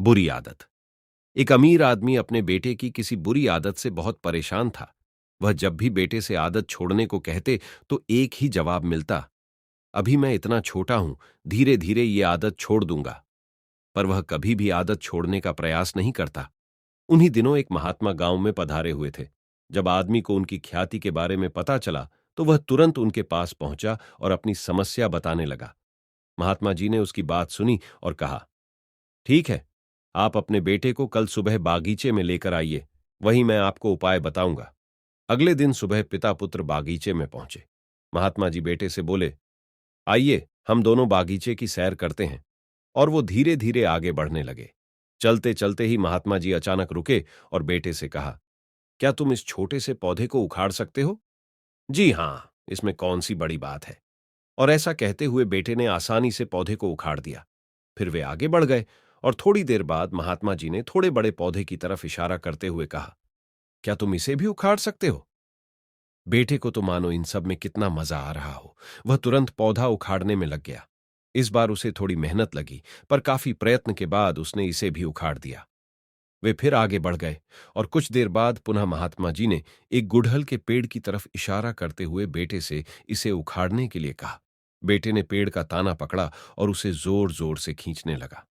बुरी आदत। एक अमीर आदमी अपने बेटे की किसी बुरी आदत से बहुत परेशान था। वह जब भी बेटे से आदत छोड़ने को कहते तो एक ही जवाब मिलता, अभी मैं इतना छोटा हूं, धीरे धीरे ये आदत छोड़ दूंगा। पर वह कभी भी आदत छोड़ने का प्रयास नहीं करता। उन्हीं दिनों एक महात्मा गांव में पधारे हुए थे। जब आदमी को उनकी ख्याति के बारे में पता चला तो वह तुरंत उनके पास पहुंचा और अपनी समस्या बताने लगा। महात्मा जी ने उसकी बात सुनी और कहा, ठीक है, आप अपने बेटे को कल सुबह बागीचे में लेकर आइए, वहीं मैं आपको उपाय बताऊंगा। अगले दिन सुबह पिता पुत्र बागीचे में पहुंचे। महात्मा जी बेटे से बोले, आइए हम दोनों बागीचे की सैर करते हैं। और वो धीरे धीरे आगे बढ़ने लगे। चलते चलते ही महात्मा जी अचानक रुके और बेटे से कहा, क्या तुम इस छोटे से पौधे को उखाड़ सकते हो? जी हां, इसमें कौन सी बड़ी बात है। और ऐसा कहते हुए बेटे ने आसानी से पौधे को उखाड़ दिया। फिर वे आगे बढ़ गए और थोड़ी देर बाद महात्मा जी ने थोड़े बड़े पौधे की तरफ इशारा करते हुए कहा, क्या तुम इसे भी उखाड़ सकते हो? बेटे को तो मानो इन सब में कितना मजा आ रहा हो। वह तुरंत पौधा उखाड़ने में लग गया। इस बार उसे थोड़ी मेहनत लगी, पर काफी प्रयत्न के बाद उसने इसे भी उखाड़ दिया। वे फिर आगे बढ़ गए और कुछ देर बाद पुनः महात्मा जी ने एक गुड़हल के पेड़ की तरफ इशारा करते हुए बेटे से इसे उखाड़ने के लिए कहा। बेटे ने पेड़ का ताना पकड़ा और उसे जोर जोर से खींचने लगा,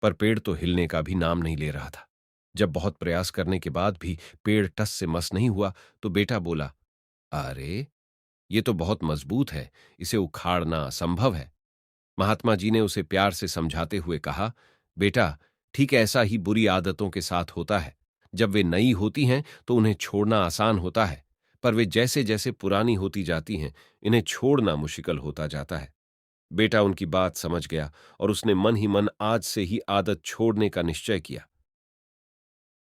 पर पेड़ तो हिलने का भी नाम नहीं ले रहा था। जब बहुत प्रयास करने के बाद भी पेड़ टस से मस नहीं हुआ तो बेटा बोला, अरे, ये तो बहुत मजबूत है, इसे उखाड़ना असंभव है। महात्मा जी ने उसे प्यार से समझाते हुए कहा, बेटा, ठीक ऐसा ही बुरी आदतों के साथ होता है। जब वे नई होती हैं तो उन्हें छोड़ना आसान होता है, पर वे जैसे जैसे पुरानी होती जाती हैं, इन्हें छोड़ना मुश्किल होता जाता है। बेटा उनकी बात समझ गया और उसने मन ही मन आज से ही आदत छोड़ने का निश्चय किया।